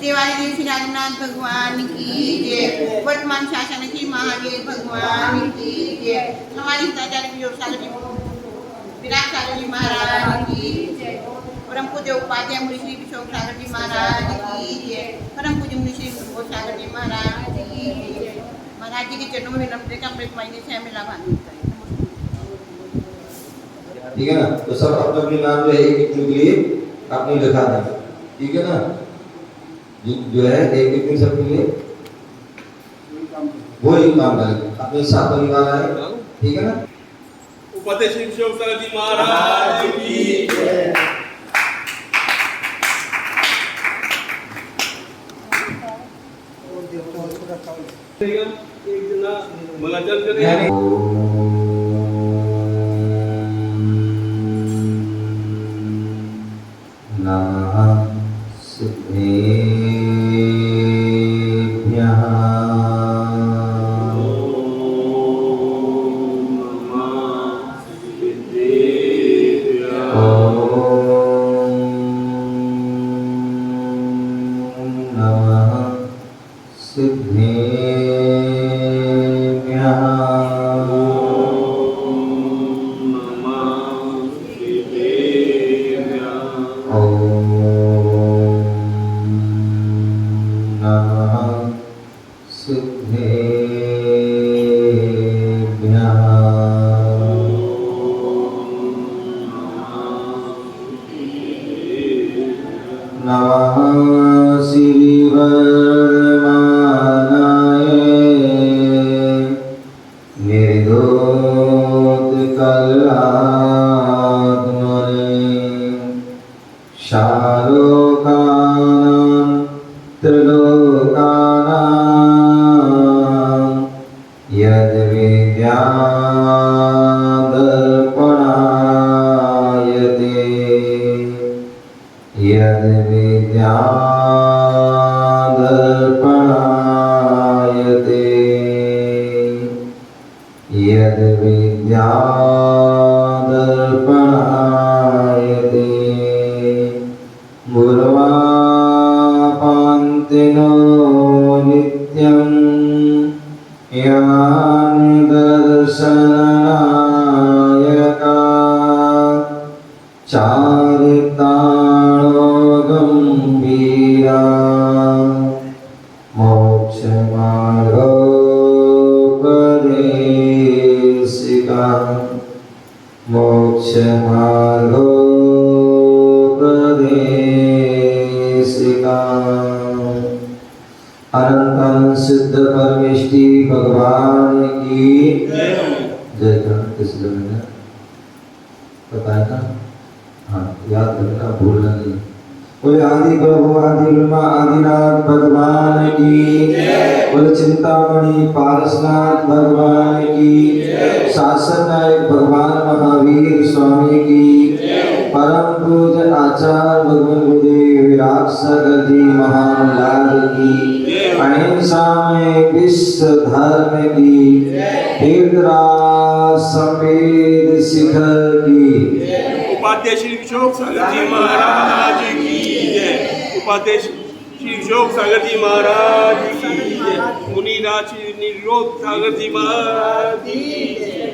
देवालय श्री नागनाथ भगवान की जय। वर्तमान शासन की महावीर भगवान की जय। हमारी आचार्य विराट सागर जी महाराज की जय। परम पूज्य उपाध्याय मुनि श्री विशोक सागर जी महाराज की जय। परम पूज्य मुनि श्री विशोक सागर जी महाराज की जय। महाराज जी के चरणों में विनम्र का एक महीने से हमें लाभ मिलता है। ठीक है ना। तो सब अपने अपने नाम जो है एक दिन के लिए अपनी लिखा दें, ठीक है ना। जो है एक दिन सबके लिए वही काम करें, अपने साथ परिवार आए, ठीक है ना। उपाध्याय श्री विशोक सागर जी महाराज की जय। एक जना मलाचल करें। नमः सिद्धेभ्यः अनंत सिद्ध परमेष्टि भगवान की जय। बताया था, हाँ याद रखना, भूलना नहीं। बोले आदि प्रभु आदि ब्रह्मा आदिनाथ भगवान की जय। बोले चिंतामणि पारसनाथ भगवान की जय। शासन नायक भगवान महावीर स्वामी की जय। परम पूज्य आचार्य भगवान गुरुदेव विराट सागर जी महान लाल की जय। अहिंसा में विश्व धर्म की जय। तीर्थराज सफेद शिखर की जय। उपाध्याय श्री विशोक सागर जी महाराज की जय। उपाध्याय श्री विशोक सागर जी महाराज की जय। मुनिराज श्री निरोध सागर जी महाराज की जय।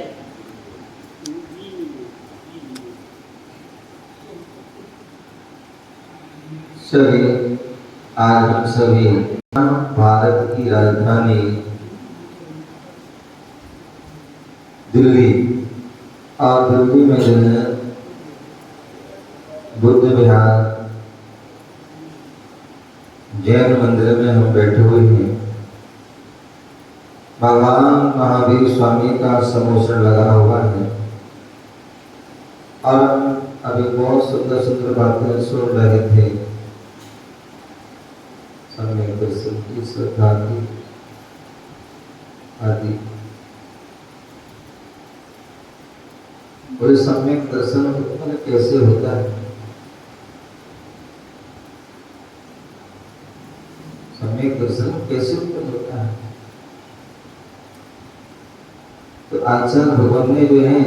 सभी आज हम सभी भारत की राजधानी दिल्ली और दिल्ली में जो है बुद्ध विहार जैन मंदिर में हम बैठे हुए हैं। भगवान महावीर स्वामी का समोसन लगा हुआ है और अभी बहुत सुंदर सुंदर बातें सुन रहे थे। समय दर्शन की श्रद्धा की आदि और सम्यक दर्शन उत्पन्न कैसे होता है। सम्यक दर्शन कैसे उत्पन्न होता है। तो आचार्य भगवान ने जो है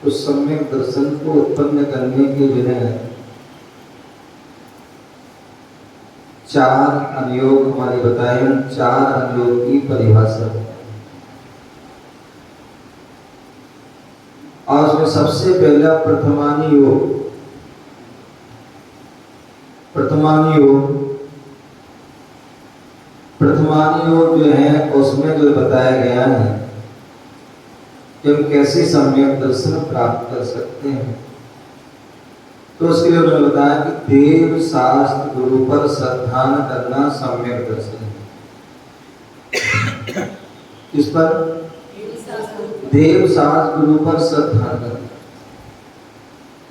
उस सम्यक दर्शन को उत्पन्न करने के जो है चार अनुयोग हमारे बताए, उन चार अनुयोग की परिभाषा। और उसमें सबसे पहला प्रथमानी योग। प्रथमानी योग जो है उसमें जो बताया गया है कि हम कैसे सम्यक दर्शन प्राप्त कर सकते हैं। तो उसके लिए उन्होंने बताया कि देव शास्त्र गुरु पर श्रद्धान करना सम्यक दर्शन है। किस पर? देव शास्त्र गुरु पर श्रद्धान करना।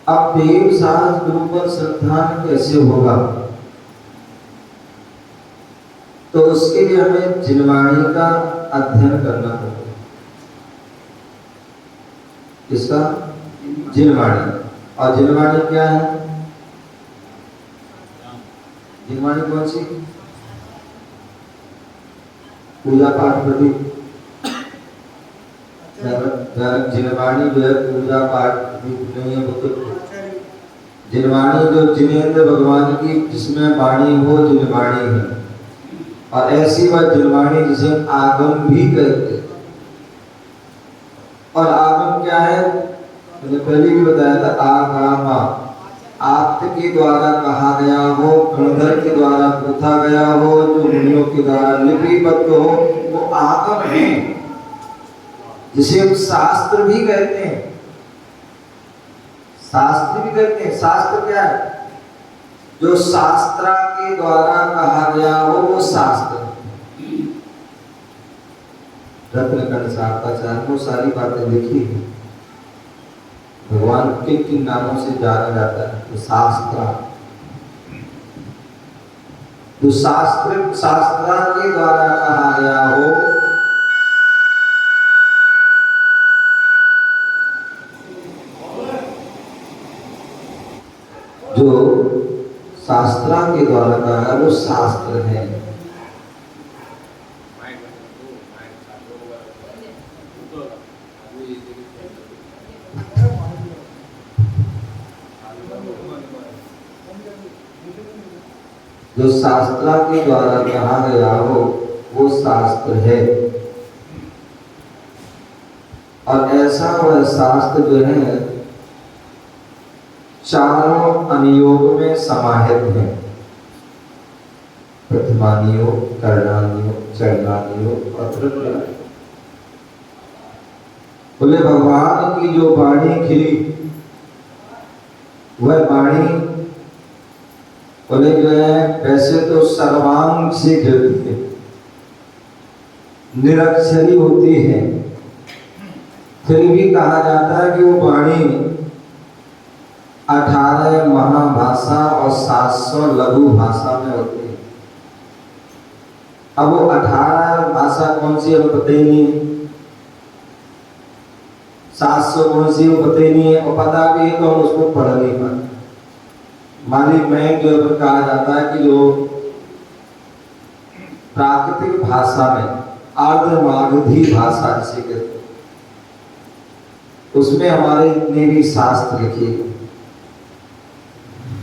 अब देव शास्त्र गुरु पर श्रद्धान कैसे होगा? तो उसके लिए हमें जिनवाणी का अध्ययन करना होगा। किसका? जिनवाणी। और जिनवाणी क्या है? जिनवाणी कौन सी? पूजा पाठ प्रति जिनवाणी जो है पूजा पाठ नहीं है। वो तो जिनवाणी जो जिनेंद्र भगवान की जिसमें वाणी हो जिनवाणी है। और ऐसी वह जिनवाणी जिसे आगम भी कहते हैं। और आगम क्या है? मैंने पहले भी बताया था, आगामा आप्त के द्वारा कहा गया हो, गणधर के द्वारा पूछा गया हो, जो मुनियों के द्वारा लिपिबद्ध हो, वो आगम है, जिसे हम शास्त्र भी कहते हैं। शास्त्र भी कहते हैं। शास्त्र क्या है? जो शास्त्रा के द्वारा कहा गया हो वो शास्त्र। रत्नकण शास्त्राचार्य वो सारी बातें लिखी है। भगवान के किन नामों से जाना जाता है? तो शास्त्रा। तो शास्त्रा के द्वारा कहा गया हो, जो शास्त्रा के द्वारा कहा है वो शास्त्र है। जो शास्त्रा के द्वारा कहा गया हो वो शास्त्र है। और ऐसा वह शास्त्र जो है चारों अनुयोग में समाहित है। प्रथमानी योग, करणानी योग, चरणानी योग और तृतीय। बोले भगवान की जो वाणी खिली वह वाणी बोले जो है वैसे तो सर्वांग से खिलती है, निरक्षरी होती है, फिर भी कहा जाता है कि वो वाणी 18 महाभाषा और 700 लघु भाषा में होती है। अब वो 18 भाषा कौन सी है वो पता ही नहीं है, 700 कौन सी वो पता ही नहीं है, और पता भी है तो हम उसको पढ़ नहीं पाते। मालिक में जो कहा जाता है कि जो प्राकृतिक भाषा में अर्धमागधी भाषा जिसे कहते हैं, उसमें हमारे इतने भी शास्त्र लिखे,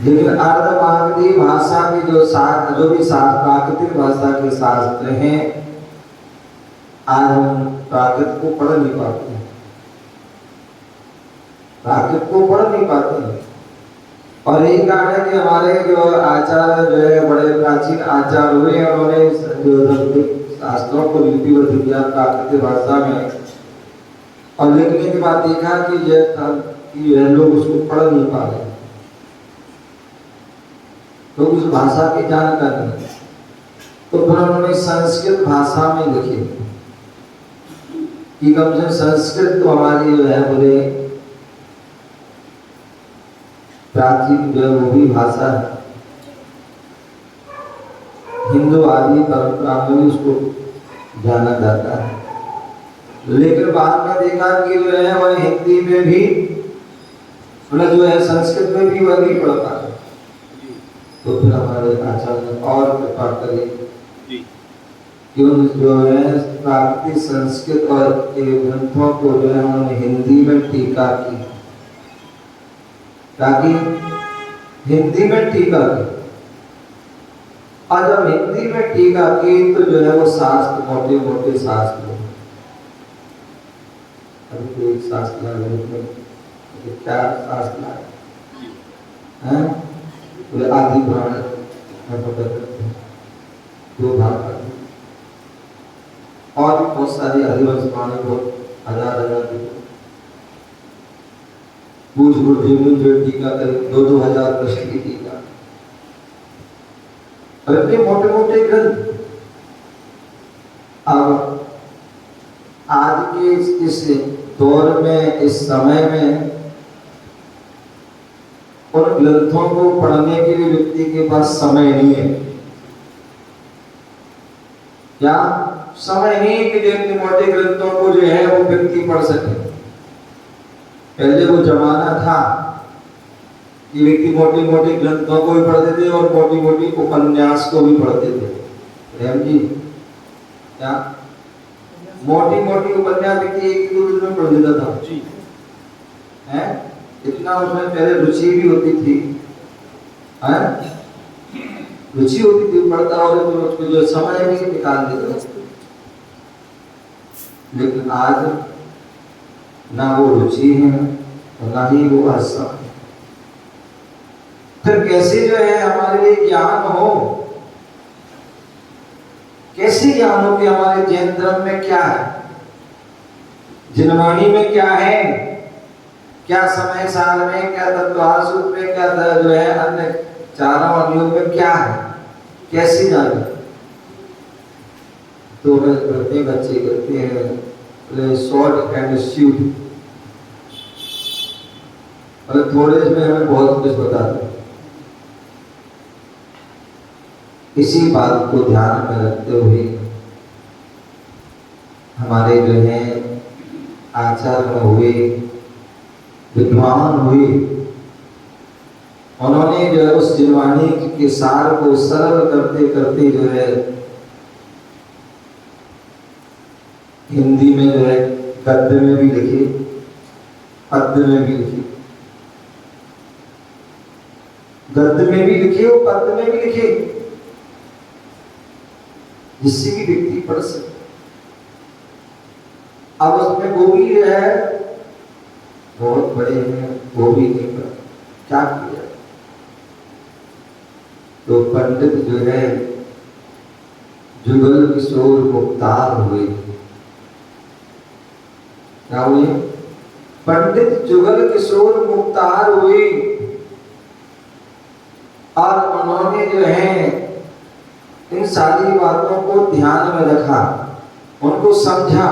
लेकिन अर्धमागधी भाषा की जो भी शास्त्र प्राकृतिक भाषा के शास्त्र हैं, आज हम प्राकृत को पढ़ नहीं पाते हैं, प्राकृत को पढ़ नहीं पाते हैं। और यही कारण है कि हमारे जो आचार्य जो है बड़े प्राचीन आचार्य हुए, उन्होंने जो शास्त्रों को लिपिबद्ध किया प्राकृतिक भाषा में, और लिखने के बाद देखा कि यह लोग उसको पढ़ नहीं पा रहे, तो उस भाषा की जानकारी नहीं, तो फिर उन्होंने संस्कृत भाषा में लिखे कि कम से संस्कृत तो हमारी जो है बोले प्राचीन जो है वो भी भाषा है, हिंदू आदि परंपरा में भी उसको जाना जाता है। लेकिन बाद में देखा कि जो है वह हिंदी में भी मतलब जो है संस्कृत में भी वह नहीं पढ़ पा रहे, तो फिर हमारे आचार्य ने और कृपा करी कि उन जो है प्राकृतिक संस्कृत और ग्रंथों को जो है उन्होंने हिंदी में टीका की, ताकि हिंदी में टीका की। और जब हिंदी में टीका की तो जो है वो शास्त्र मोटे मोटे शास्त्र हैं। अभी तो एक शास्त्र है, क्या शास्त्र है, वो आदि पुराण में पता करते हैं, 2 भाग आदि, और भी बहुत सारी हरिवंश पुराण, बहुत हजार की पूछ जो टीका करे 2,000 प्रश्न की टीका। और इतने मोटे मोटे ग्रंथ। अब आज के इस दौर में, इस समय में उन ग्रंथों को पढ़ने के लिए व्यक्ति के पास समय नहीं है। क्या समय नहीं कि जो इतने मोटे ग्रंथों को जो है वो व्यक्ति पढ़ सके। पहले वो जमाना था कि व्यक्ति मोटे मोटे ग्रंथों को भी पढ़ते थे और मोटी मोटी उपन्यास को भी पढ़ते थे। प्रेम जी, क्या मोटी मोटी उपन्यास व्यक्ति 1-2 दिन में पढ़ लेता था जी, है? इतना उसमें पहले रुचि भी होती थी, है? रुचि होती थी, पढ़ता और तो उसको जो समय भी निकाल देता था। लेकिन आज ना वो रुचि है और ना ही वो आशा। फिर कैसे जो है हमारे लिए ज्ञान हो, कैसे ज्ञान हो कि हमारे जैन धर्म में क्या है, जिनवाणी में क्या है, क्या समय सार में, क्या तत्वार सूत्र में, क्या जो है अन्य चारों अनुयोग में क्या है, कैसे जाने। तो प्रत्येक बच्चे करते हैं शॉर्ट एंड स्वीट, और थोड़े में हमें बहुत कुछ बताते हैं। इसी बात को ध्यान में रखते हुए हमारे जो है आचार्य हुए, विद्वान हुए, उन्होंने जो है उस जिनवाणी के सार को सरल करते करते जो है हिंदी में जो है गद्य में भी लिखे, पद्य में भी लिखे, गद्य में भी लिखे और पद्य में भी लिखे, जिससे कि व्यक्ति पढ़ सके। अब उसमें वो भी जो है बहुत बड़े हैं, वो भी नहीं पढ़ा, क्या किया। तो पंडित जो है जुगल किशोर मुख्तार हुए। क्या हुए? पंडित जुगल किशोर मुख्तार हुए, और उन्होंने जो है इन सारी बातों को ध्यान में रखा, उनको समझा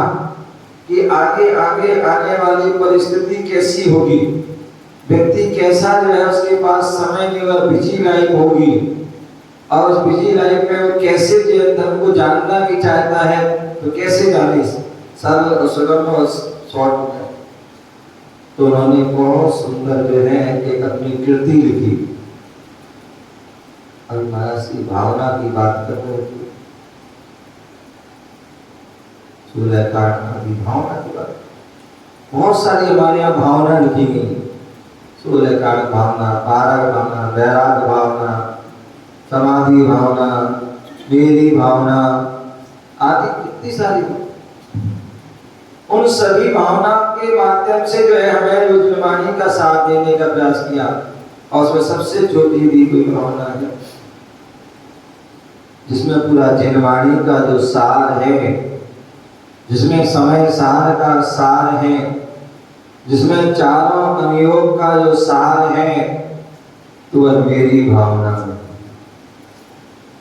कि आगे आगे आने वाली परिस्थिति कैसी होगी, व्यक्ति कैसा जो है उसके पास समय की अगर बिजी लाइफ होगी, और उस बिजी लाइफ में वो कैसे जैन धर्म को जानना भी चाहता है तो कैसे जाने, सरल और सुगम और शॉर्ट में। तो उन्होंने बहुत सुंदर जो है एक अपनी कृति लिखी। अभी महाराज की भावना की बात कर रहे थे, सूर्य काट की भावना की बात, बहुत सारी हमारे यहाँ भावना लिखी गई। सूर्य काट भावना, पारक भावना, वैराग भावना, समाधि भावना, मेरी भावना आदि कितनी सारी। उन सभी भावना के माध्यम से जो है हमें जिनवाणी का साथ देने का प्रयास किया, और उसमें सबसे छोटी दी कोई भावना है जिसमें पूरा जिनवाणी का जो सार है, जिसमें समय सार का सार है, जिसमें चारों अनुयोग का जो सार है, तो वह मेरी भावना है।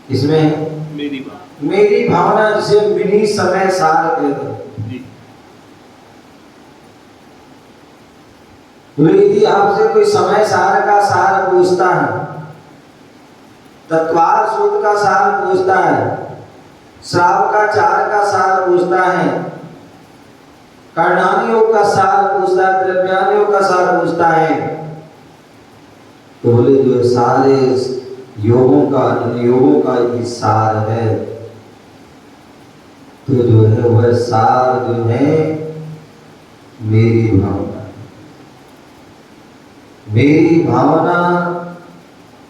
इसमें मेरी भावना जिसे मिनी समय सार कहते हैं। यदि आपसे कोई समय सार का सार पूछता है, तत्वार सूत्र का सार पूछता है, श्राव का चार का सार पूछता है, कर्णानुयोग का सार पूछता है, द्रव्यानुयोग का सार पूछता है, तो बोले जो सारे योगों का, अनुयोगों का ही सार है। तो जो है वह सार जो है मेरी भावना, मेरी भावना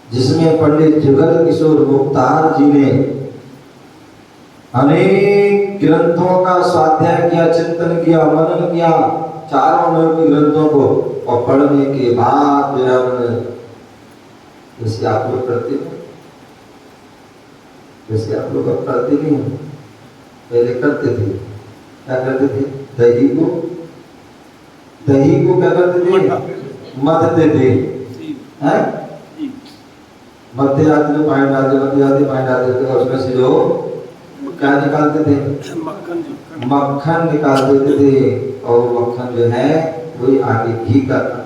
जिसमें पंडित जुगल किशोर मुख्तार जी ने अनेक ग्रंथों का स्वाध्याय किया, चिंतन किया, मनन किया, चारों ग्रंथों को, और पढ़ने के बाद जो है उन्होंने, जैसे आप लोग करते हैं, जैसे आप लोग अब करते नहीं हो, पहले करते थे, क्या करते थे? दही को क्या करते थे? मथते थे, हैं? मथते जाते थे, पानी डालते थे, और उसमें से जो क्या निकालते थे? मक्खन निकाल देते थे, और मक्खन जो है वही आगे घी का था।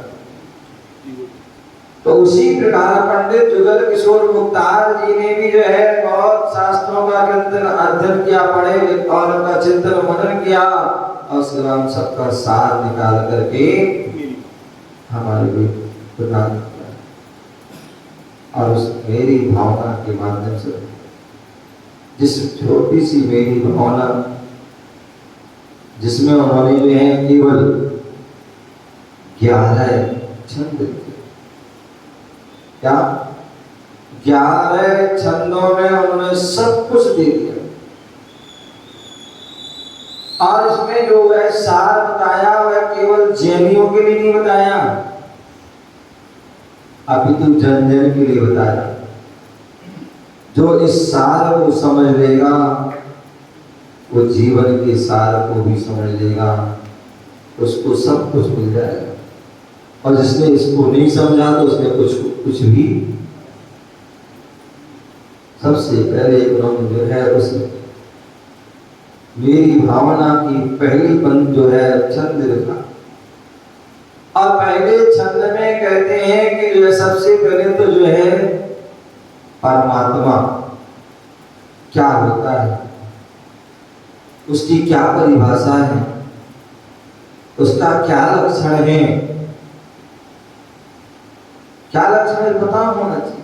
तो उसी प्रकार पंडित जुगल किशोर मुख्तार जी ने भी जो है बहुत शास्त्रों का चिंतन अध्ययन किया, पढ़े और उनका चिंतन मनन किया, और उसके बाद सबका सार निकाल करके हमारे लिए प्रदान किया। और उस मेरी भावना के माध्यम से, जिस छोटी सी मेरी भावना, जिसमें उन्होंने जो है केवल 11 छंद, क्या 11 छंदों में उन्होंने सब कुछ दे दिया। और इसमें जो है सार बताया वह केवल जैनियों के लिए नहीं बताया, अपितु जन जन के लिए बताया। जो इस सार को समझ लेगा वो जीवन के सार को भी समझ लेगा, उसको सब कुछ मिल जाएगा। और जिसने इसको नहीं समझा तो उसने कुछ भी, सबसे पहले उन्होंने जो है उस मेरी भावना की पहली पंक्ति जो है छंद लिखा, और पहले छंद में कहते हैं कि जो है सबसे पहले तो जो है परमात्मा क्या होता है, उसकी क्या परिभाषा है, उसका क्या लक्षण है, क्या लक्षण है पता होना चाहिए।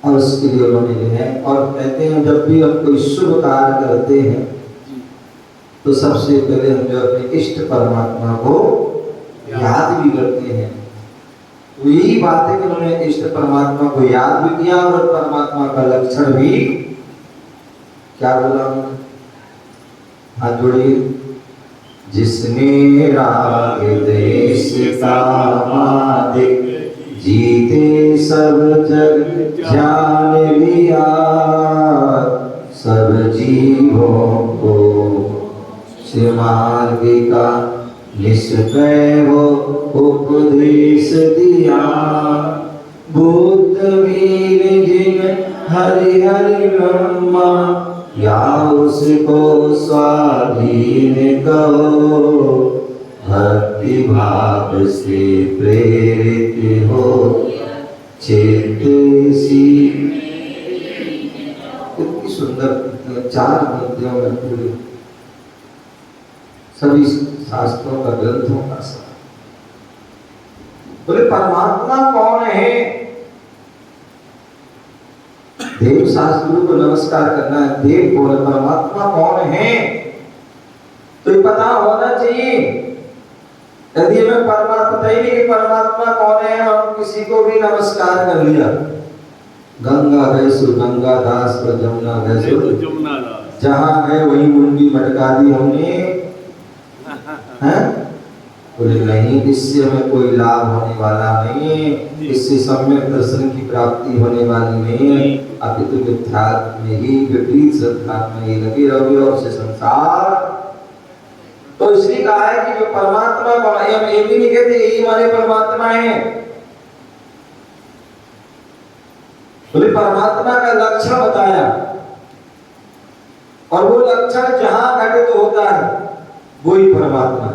और उसके लिए उन्होंने जो है, और कहते हैं जब भी हम कोई शुभ कार्य करते हैं तो सबसे पहले हम जो अपने इष्ट परमात्मा को याद भी करते हैं। तो यही बात है कि उन्होंने इष्ट परमात्मा को याद भी किया, और परमात्मा का लक्षण भी क्या बोला उन्होंने? हाथ जोड़िए। जिसने राग देश कामादिक जीते सब जग जान लिया, सब जीवों को मार्ग का निष्प्रय वो उपदेश दिया। बुद्ध वीर जिन हरि हरि ब्रह्मा, या उसको स्वाधीन करो, भक्ति भाव से प्रेरित हो चित्त सी। कितनी सुंदर 4 पंक्तियों में पूरी सभी शास्त्रों का, ग्रंथों का सार। बोले परमात्मा कौन है? देव शास्त्रों को नमस्कार करना है। देव कौन है? परमात्मा कौन है? तो ये पता होना चाहिए। यदि हमें परमात्मा ही नहीं कि परमात्मा कौन है, हम किसी को भी नमस्कार कर लिया, गंगा गए सो गंगा दास पर जमुना गए सो जहां गए वही मुंडी मटका दी हमने, हैं? बोले नहीं, इससे हमें कोई लाभ होने वाला नहीं है, इससे सम्यक दर्शन की प्राप्ति होने वाली नहीं है। अपितु मिथ्यात्व में ही, विपरीत श्रद्धा में ही लगे रहोगे और से संसार। तो इसलिए कहा है कि जो परमात्मा को हम ये भी नहीं कहते यही हमारे परमात्मा है। बोले परमात्मा का लक्षण बताया, और वो लक्षण जहां घटित होता है वही परमात्मा।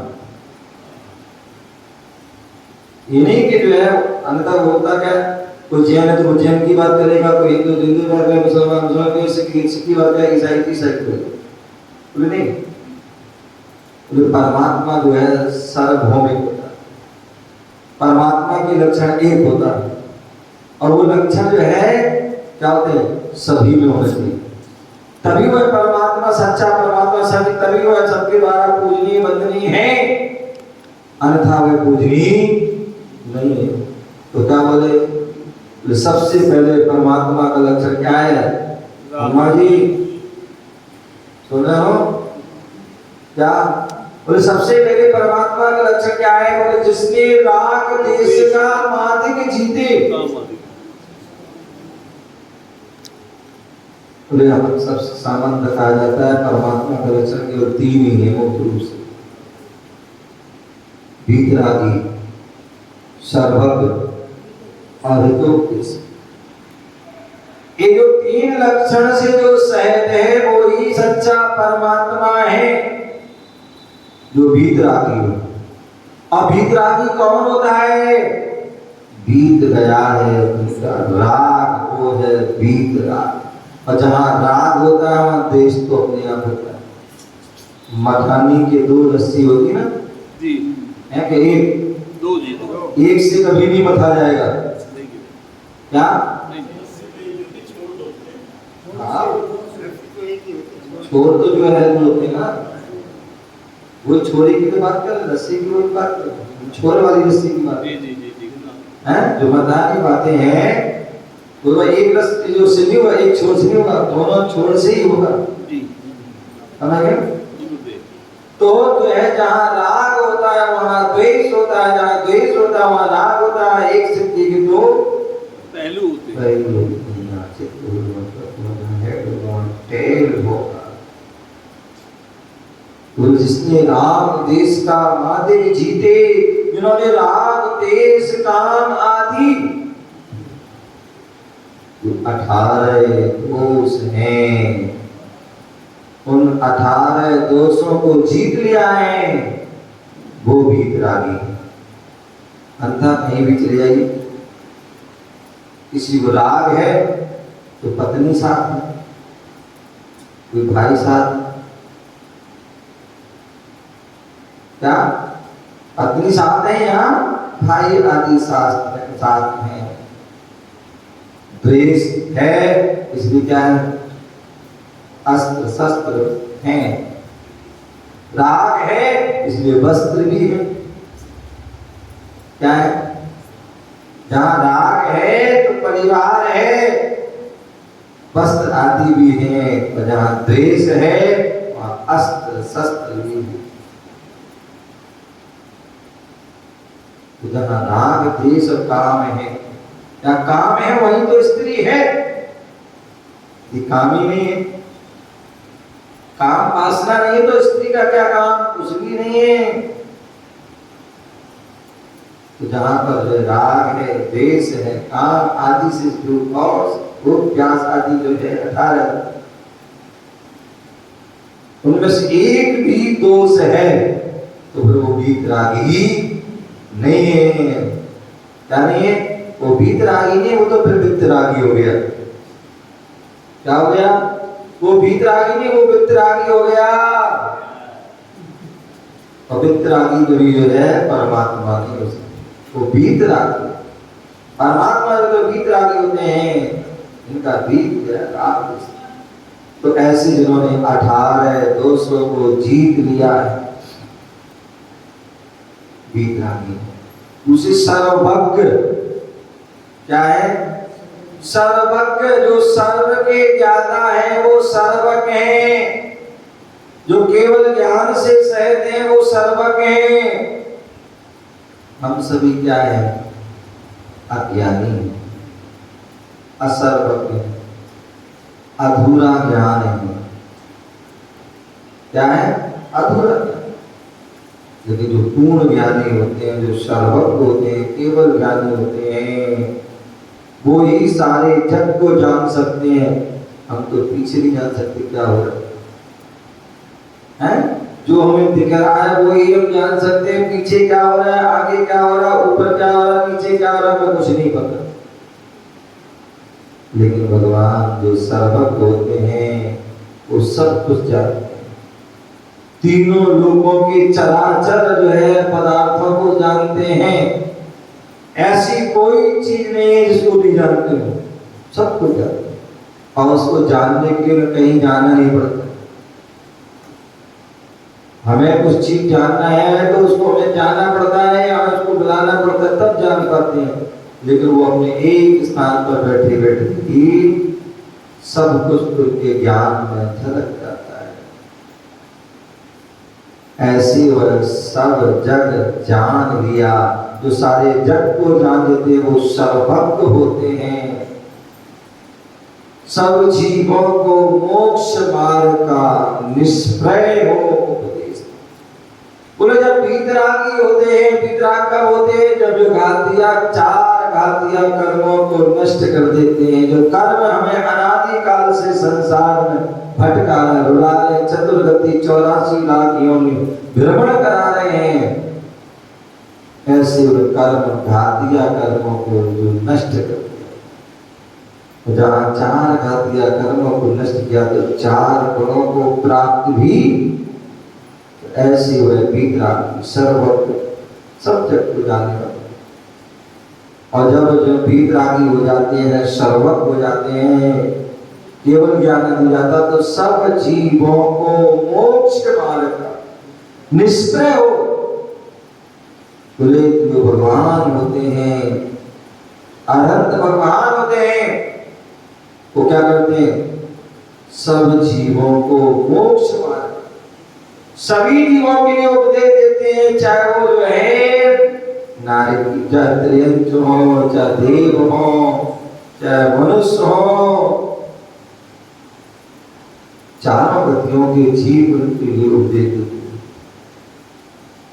ये नहीं कि जो है अंतर होता क्या, कोई जैन है तो वो जैन की बात करेगा, कोई हिंदू हिंदू बात करेगा, मुसलमान मुसलमान, सिख की बात करेगा, ईसाई की ईसाई करेगा। बोले नहीं, बोले परमात्मा जो है सार्वभौमिक होता है, परमात्मा के लक्षण एक होता है, और वो लक्षण जो है क्या होते हैं? सभी में होना चाहिए, तभी वह परमात्मा सच्चा परमात्मा सभी, तभी वह सबके द्वारा पूजनीय वंदनीय है, अन्यथा वह पूजनीय नहीं है। तो क्या बोले? तो सबसे पहले परमात्मा का लक्षण क्या है? अम्मा जी सुने हो क्या? बोले सबसे पहले परमात्मा का लक्षण क्या है? बोले जिसने राग देश का मादिक जीते। बोले हम सबसे सामान्य बताया जाता है परमात्मा का लक्षण केवल 3 ही है मुख्य रूप से: वीतरागी, सर्वज्ञ और हितोपदेश। ये जो 3 लक्षण से जो सहज है वो ही सच्चा परमात्मा है जो वीतरागी हो। अब वीतरागी कौन होता है? बीत गया है उनका राग, वो है वीतराग। और जहाँ राग होता है वहाँ देश तो अपने आप होता है। मखानी के 2 रस्सी होती ना जी, है कि एक 2 जी, 2 एक से कभी नहीं मथा जाएगा क्या? हाँ, छोर तो जो है वो होते ना, वो छोरे की तो बात कर, रस्सी की बात कर, छोर वाली रस्सी की बात जी जी जी जी है। जो मथा की बातें हैं तो वह एक रस्सी जो से नहीं होगा, एक छोर से नहीं होगा, दोनों छोर से ही होगा जी। समझ गए? तो जो है जहाँ राग होता है वहाँ द्वेष होता है, जहाँ द्वेष होता है वहाँ राग होता है। एक सिद्धि के 2 पहलू होते हैं। पहलू होगा। तो जिसने राग देश का मादिक जीते, जिन्होंने राग देश काम आदि 18 दोष हैं, उन 18 दोषों को जीत लिया है, वो वीतरागी है। अंधा कहीं भी चले जाइए, किसी को राग है तो पत्नी साथ है, कोई भाई साथ, क्या पत्नी साथ है, यहाँ भाई आदि साथ हैं। द्वेष है इसलिए क्या है? अस्त्र शस्त्र हैं। राग है इसलिए वस्त्र भी है। क्या है? जहाँ राग है तो परिवार है, वस्त्र आदि भी है, और जहाँ द्वेष है वहाँ अस्त्र शस्त्र भी है। तो जहाँ राग द्वेष और काम है, या काम है वही तो स्त्री है, ये काम ही नहीं है। काम वासना नहीं है तो स्त्री का क्या काम? कुछ भी नहीं है। तो जहाँ पर राग है, द्वेष है, काम आदि से जो और वो प्यास आदि जो है 18, उनमें से एक भी दोष है तो फिर वो वीतरागी नहीं है। क्या नहीं है? वो वीतरागी नहीं, वो तो फिर वित्तरागी हो गया। क्या हो गया? वो वीतरागी नहीं, वो वित्तरागी हो गया। और वित्तरागी कभी जो है परमात्मा नहीं हो सकती, वो वीतरागी। परमात्मा जो वीतरागी होते हैं इनका वीत राग। तो ऐसे जिन्होंने 18 दोषों को जीत लिया है, वीतरागी। दूसरी सर्वज्ञ। क्या है? सर्वज्ञ, जो सर्व के ज्ञाता है वो सर्वज्ञ है। जो केवल ज्ञान से सहित है वो सर्वज्ञ है। हम सभी क्या है? अज्ञानी, असर्वज्ञ, अधूरा ज्ञान है। क्या है? अधूरा। लेकिन जो पूर्ण ज्ञानी होते हैं, जो सर्वज्ञ होते हैं, केवल ज्ञानी होते हैं, वो ही सारे जग को जान सकते हैं। हम तो पीछे नहीं जान सकते क्या हो रहा है। जो हमें दिख रहा है वो ही हम जान सकते हैं, पीछे क्या हो रहा है, आगे क्या हो रहा है, ऊपर क्या हो रहा है, नीचे क्या हो रहा है, हमें कुछ नहीं पता। लेकिन भगवान जो सर्वज्ञ होते हैं वो सब कुछ जानते हैं। तीनों लोगों के चराचर जो है पदार्थों को जानते हैं। ऐसी कोई चीज नहीं है जिसको नहीं जानते हो, सब कुछ जानते हैं। और उसको जानने के लिए कहीं जाना नहीं पड़ता। हमें कुछ चीज जानना है तो उसको हमें जाना पड़ता है या उसको बुलाना पड़ता है, तब जान पाते हैं। लेकिन वो अपने एक स्थान पर बैठे बैठे ही सब कुछ उनके ज्ञान में झलक जाता है। ऐसे वह सब जग जान लिया, जो सारे जग को जान लेते हैं वो सर्वज्ञ होते हैं। सब जीवों को मोक्ष मार्ग का निष्प्रय हो उपदेश। बोले जब वीतरागी होते हैं, वीतराग कब होते हैं? जब जो चार घातिया कर्मों को नष्ट कर देते हैं। जो कर्म हमें अनादिकाल से संसार में भटका रहे, रुला रहे, चतुर्गति 84 लाख योनि भ्रमण करा रहे हैं, ऐसे कर्म घातिया कर्मों को जो नष्ट कर दिया। जहाँ चार घातिया कर्मों को नष्ट किया तो चार गुणों को प्राप्त भी, ऐसे हुए वीतरागी सर्वज्ञ, सब जग को जानने वाले। और जब जो वीतरागी हो जाते हैं, सर्वज्ञ हो जाते हैं, केवल ज्ञान हो जाता, तो सब जीवों को मोक्ष मार्ग का निष्प्रय हो। बोले जो भगवान होते हैं, अनंत भगवान होते हैं, वो क्या करते हैं? सब जीवों को मोक्ष मार्ग, सभी जीवों के लिए उपदेश देते हैं। चाहे वो जो है नारी, चाहे त्रियंत्र हो, चाहे देव हो, चाहे मनुष्य हो, चारों गतियों के जीव के लिए उपदेश देते हैं।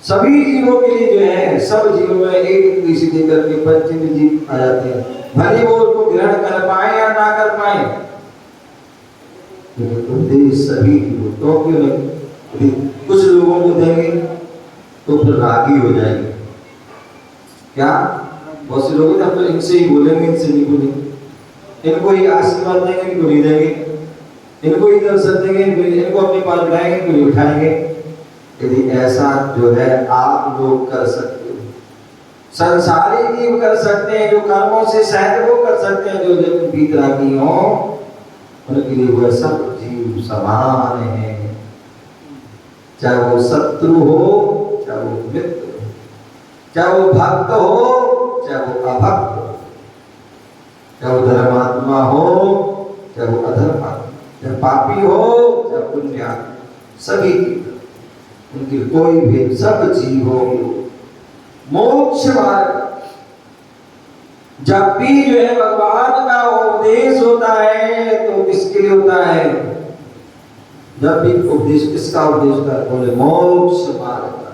सभी जीवों के लिए जो है, सब जीवों में एक ऋषि देकर के पंचमी जीव आ जाते हैं। भले वो उसको ग्रहण कर पाए या ना कर पाए, लेकिन उपदेश सभी जीवों तो क्यों नहीं? कुछ लोगों को देंगे तो फिर रागी हो जाएंगे। क्या बहुत से लोग तो इनसे ही बोलेंगे, इनसे नहीं बोलेंगे, इनको ही आशीर्वाद देंगे, इनको नहीं देंगे, इनको ही दर्शन देंगे, इनको अपने पास बिठाएंगे, इनको नहीं बिठाएंगे। यदि ऐसा जो है आप लोग कर सकते हो, संसारी जीव कर सकते हैं, जो कर्मों से सहज वो कर सकते हैं, जो वीतरागी हो उनके लिए वह सब जीव समान है। चाहे वो शत्रु हो, चाहे वो मित्र हो, चाहे वो भक्त हो, चाहे वो अभक्त हो, चाहे वो धर्मात्मा हो, चाहे वो अधर्मात्मा, चाहे पापी हो, चाहे पुण्यात्मा, सभी उनकी कोई भी, सब जीवों को मोक्ष मार्ग। जब भी जो है भगवान का उपदेश होता है तो किसके लिए होता है? जब भी उपदेश, किसका उपदेश होता है? बोले मोक्ष मार्ग का।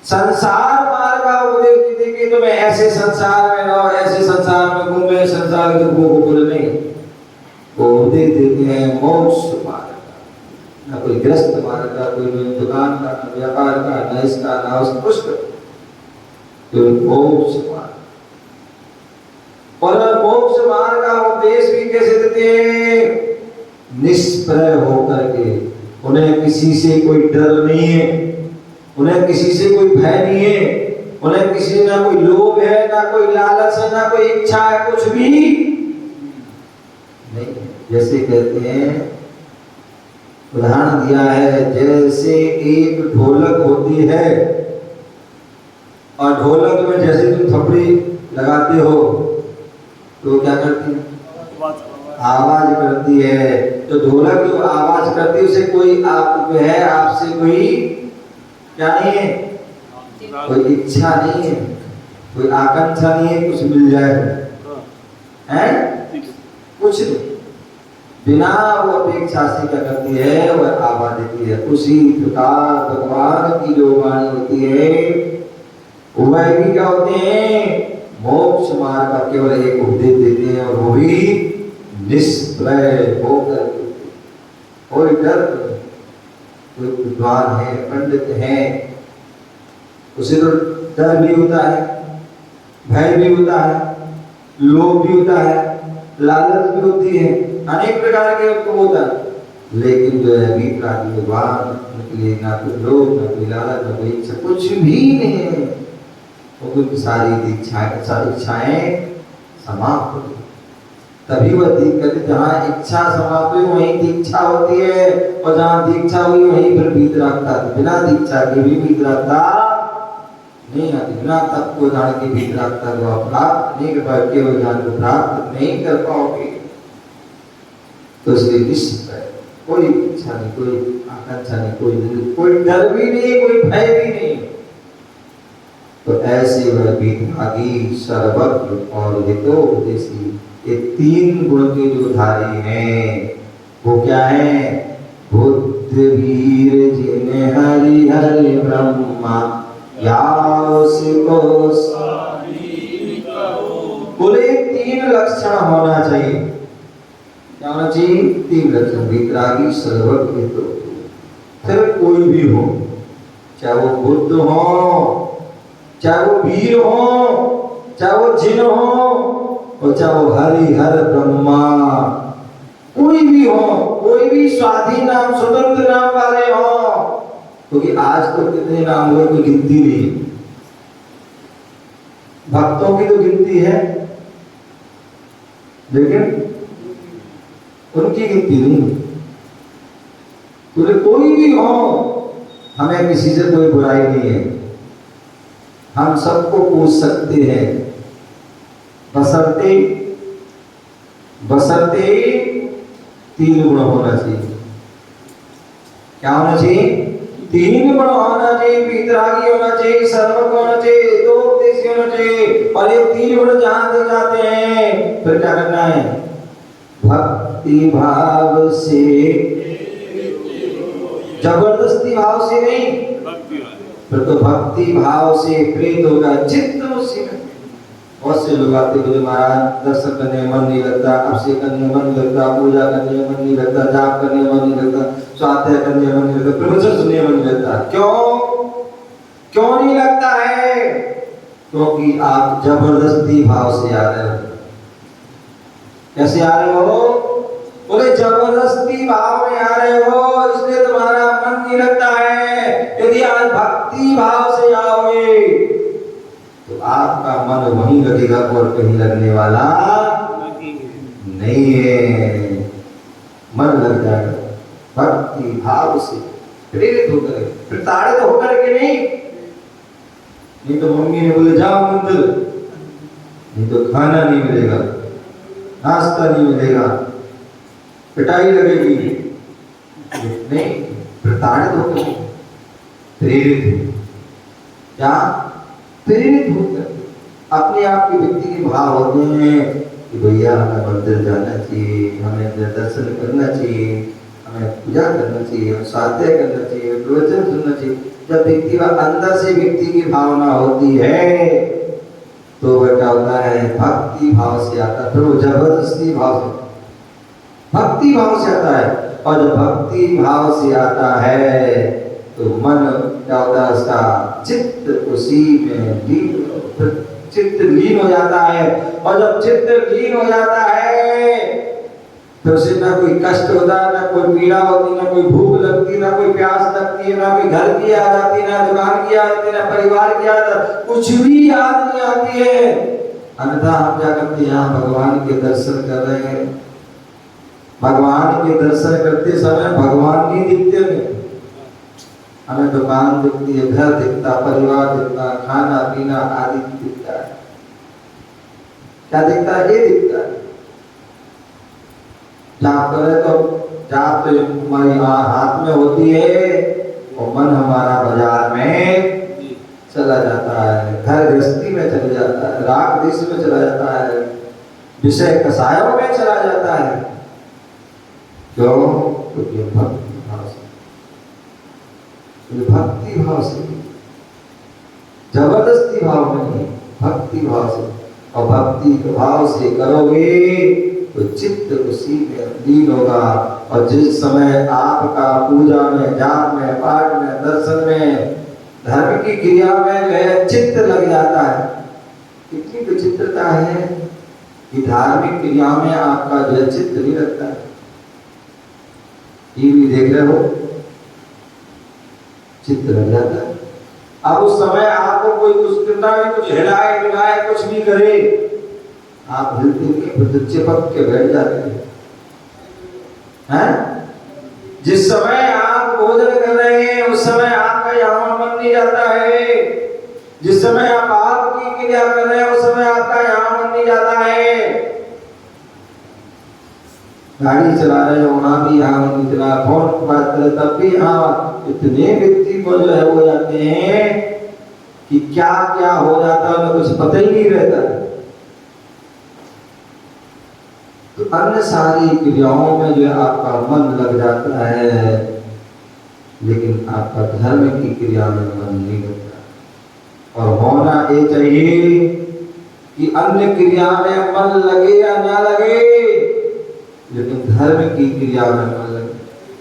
संसार मार्ग का उपदेश देंगे तो मैं ऐसे संसार में रहो, ऐसे संसार में घूमे, संसार के दुखों को बोले नहीं, वो उपदेश देते हैं मोक्ष मार्ग का। ना कोई ग्रस्त मार्ग का, कोई दुकान का, ना व्यापार का, ना इसका, ना उसका, तो मोक्ष मार्ग। और मोक्ष मार्ग का उपदेश भी कैसे देते हैं? निष्प्रय होकर के। उन्हें किसी से कोई डर नहीं है, उन्हें किसी से कोई भय नहीं है, उन्हें किसी ना कोई लोभ है, ना कोई लालच है, ना कोई इच्छा है, कुछ भी नहीं। जैसे कहते हैं, उदाहरण दिया है, जैसे एक ढोलक होती है और ढोलक में जैसे तुम थपड़ी लगाते हो तो क्या करती है? आवाज करती है। तो ढोलक जो आवाज करती है उसे कोई आप जो है, आपसे कोई क्या नहीं है, कोई इच्छा नहीं है, कोई आकांक्षा नहीं है कुछ मिल जाए, हैं? कुछ नहीं, बिना वो अपेक्षा से क्या करती है, वह आवाज देती है। उसी प्रकार भगवान की जो वाणी होती है वह भी क्या होते हैं? मोक्ष मार्ग का केवल एक उपदेश देते हैं, और वो भी निष्प्रय होकर। कोई डर, कोई विद्वान है, पंडित है, उसे तो डर भी होता है, भय भी होता है, लोभ भी होता है, लालच भी होती है, अनेक प्रकार के उसको होता है। लेकिन जो है वीतरागी भगवान, उनके लिए ना कोई लोभ, ना कोई लालच, ना कोई इच्छा, कुछ भी नहीं है। उनकी सारी इच्छाएं समाप्त हो गई। तभी वह दिक्कत, जहाँ इच्छा समाप्त हुई वहीं दीक्षा होती है, और जहाँ दीक्षा हुई वहीं फिर वीतरागता। बिना दीक्षा के भी वीतरागता नहीं आती, बिना तप को जान के भी प्राप्त को प्राप्त नहीं कर पाओगे, केवल ज्ञान को प्राप्त नहीं कर पाओगे। तो इसलिए निश्चित है, कोई इच्छा नहीं, कोई आकांक्षा नहीं, कोई डर भी नहीं, कोई भय भी नहीं। तो ऐसे वह विभागी, सर्वज्ञ और हितोपदेशी, ये तीन गुण के जो धारी हैं वो क्या है? बुद्ध वीर जिन्हें हरि हरि ब्रह्मा यासको बोले तीन लक्षण होना चाहिए। क्या होना चाहिए? तीन लक्षण, वितरागी, सर्वज्ञ, हितो। फिर कोई भी हो, चाहे वो बुद्ध हो, चाहे वो वीर हो, चाहे वो जिन हो, और चाहे वो हरि हर ब्रह्मा, कोई भी हो, कोई भी स्वाधीन नाम, स्वतंत्र नाम वाले हो। क्योंकि आज तो कितने नाम हुए कोई गिनती नहीं, भक्तों की तो गिनती है लेकिन उनकी गिनती नहीं। तो कोई भी हो, हमें किसी से कोई बुराई नहीं है, हम सबको पूछ सकते हैं, बशर्ते तीन गुण होना चाहिए। क्या होना चाहिए? तीन गुण होना चाहिए, वितरागी होना चाहिए, सर्वज्ञ होना चाहिए, हितोपदेशी होना चाहिए। और ये तीन गुण जहां दे जाते हैं फिर क्या करना है? भक्ति भाव से, जबरदस्ती भाव से नहीं, फिर तो भक्ति भाव से प्रेरित होगा चित्त उसी में। बहुत से लोग आते बोले महाराज दर्शन करने में मन नहीं लगता, अभिषेक करने में मन नहीं लगता, पूजा करने में मन नहीं लगता, जाप करने में मन नहीं लगता, स्वाध्याय करने में मन नहीं लगता, प्रवचन सुनने में मन नहीं लगता। क्यों नहीं लगता है? क्योंकि आप जबरदस्ती भाव से आ रहे हो। कैसे आ रहे हो? बोले जबरदस्ती भाव में आ रहे हो, इसलिए तुम्हारा मन नहीं लगता है। यदि आज भक्ति भाव से आओगे तो आपका मन वहीं लगेगा और कहीं लगने वाला नहीं है, मन लग जाएगा। भक्ति भाव से प्रेरित होकर, प्रताड़ित होकर के नहीं तो मम्मी ने बोले जाओ मंदिर, नहीं तो खाना नहीं मिलेगा, नाश्ता नहीं मिलेगा, पिटाई लगेगी, नहीं प्रताड़ित होकर प्रेरित, क्या प्रेरित होकर अपने आप के व्यक्ति के भाव होते हैं कि भैया हमें मंदिर जाना चाहिए, हमें दर्शन करना चाहिए, हमें पूजा करना चाहिए, हमें स्वाध्याय करना चाहिए, प्रवचन सुनना चाहिए। जब व्यक्ति का अंदर से व्यक्ति की भावना होती है तो वह क्या होता है? भक्ति भाव से आता है। फिर वो जबरदस्ती भाव से, भक्ति भाव से आता है। और जब भक्ति भाव से आता है तो मन क्या होता है? उसका चित्त उसी में चित्त लीन हो जाता है। और जब चित्त लीन हो जाता है तो उसे ना कोई कष्ट होता, ना कोई पीड़ा होती, ना कोई भूख लगती, ना कोई प्यास लगती है, ना कोई घर की याद आती, ना दुकान की याद आती, ना परिवार की याद, कुछ भी याद नहीं आती है। अन्यथा हम क्या करते हैं? यहाँ भगवान के दर्शन कर रहे हैं, भगवान के दर्शन करते समय भगवान नहीं दिखते हमें, हमें दुकान दिखती है, घर दिखता, परिवार दिखता, खाना पीना आदि दिखता है। क्या दिखता है? ये दिखता है। जाप करे तो जाप तो हमारी हाथ में होती है और मन हमारा बाजार में चला जाता है, घर गृहस्थी में चला जाता है, राग देश में चला जाता है, विषय कसायों में चला जाता है। क्यों? क्योंकि भक्ति भाव से, भक्ति भाव से, जबरदस्ती भाव में नहीं, भक्ति भाव से। और भक्ति भाव से करोगे तो चित्त उसी में लीन होगा। और जिस समय आपका पूजा में, जाप में, पाठ में, दर्शन में, धर्म की क्रिया में जो है चित्त लग जाता है, कितनी विचित्रता है कि धार्मिक क्रिया में आपका जो है चित्त नहीं लगता है। टीवी देख रहे हो, चित्त लग जाता है। अब उस समय आपको कोई कुछ करना है, कुछ हिलाए डुलाए, कुछ भी करे, आप हिलते नहीं, फिर तो चिपक के बैठ जाते हैं। जिस समय आप भोजन कर रहे हैं उस समय आपका यहाँ मन नहीं जाता है। जिस समय आप पाप की क्रिया कर रहे हैं उस समय आपका यहाँ मन नहीं जाता है। गाड़ी चला रहे हो वहां भी यहाँ मन नहीं चला, फोन पर बात कर रहे तब भी यहाँ इतने व्यक्ति को जो है हो जाते हैं कि क्या क्या हो जाता है उन्हें कुछ पता ही नहीं रहता। तो अन्य सारी क्रियाओं में जो है आपका मन लग जाता है, लेकिन आपका धर्म की क्रिया में मन नहीं लगता। और होना ये चाहिए कि अन्य क्रिया में मन लगे या ना लगे, लेकिन धर्म की क्रिया में मन लगे।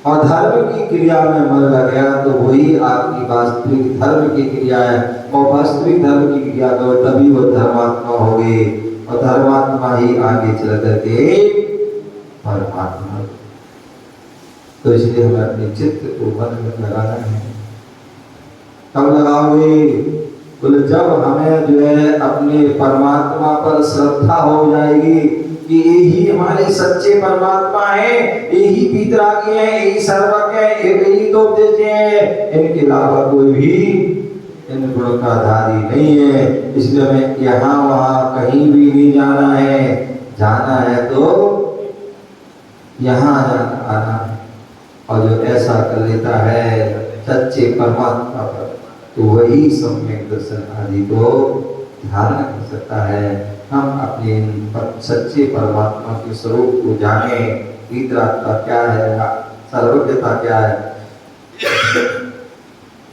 और धर्म की क्रिया में मन लग गया तो वही आपकी वास्तविक धर्म की क्रिया है। और वास्तविक धर्म की क्रिया तो तभी वो धर्मात्मा होगी, और धर्मात्मा ही आगे चल करके परमात्मा। तो इसलिए हमें अपने चित्त को मन में लगाना है। कब लगाओगे? बोले जब हमें जो है अपने परमात्मा पर श्रद्धा हो जाएगी कि यही हमारे सच्चे परमात्मा है, यही वितरागी है, यही सर्वज्ञ है, यही तो उपदेश है, इनके अलावा कोई भी इन गुणों का आधारी नहीं है। इसलिए हमें यहाँ वहाँ कहीं भी नहीं जाना है। जाना है तो यहाँ आना है। और जो ऐसा कर लेता है सच्चे परमात्मा पर, तो वही सम्यक दर्शन आदि को धारण कर सकता है। हम अपने सच्चे परमात्मा के स्वरूप को जाने, वितरागता क्या है, सर्वज्ञता क्या है,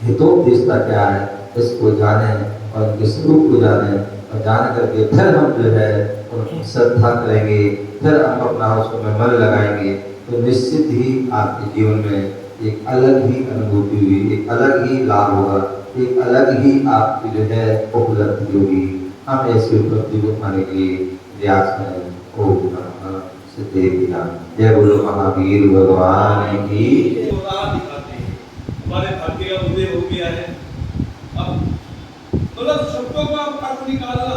हितोपदेशता क्या है, इसको जाने और उनके स्वरूप को जाने, और जान करके फिर हम जो है उनकी श्रद्धा करेंगे, फिर हम अपना उसमें मन लगाएंगे, तो निश्चित ही आपके जीवन में एक अलग ही अनुभूति हुई, एक अलग ही लाभ होगा, एक अलग ही आपकी जो है उपलब्धि होगी। हम ऐसी उपलब्धि को पाने के लिए प्रयास करें। ओम नमः सिद्धेभ्यः। जय बोलो महावीर भगवान की। हमारे भाग्य का उदय हो गया है। अब मतलब शब्दों का अर्थ निकालना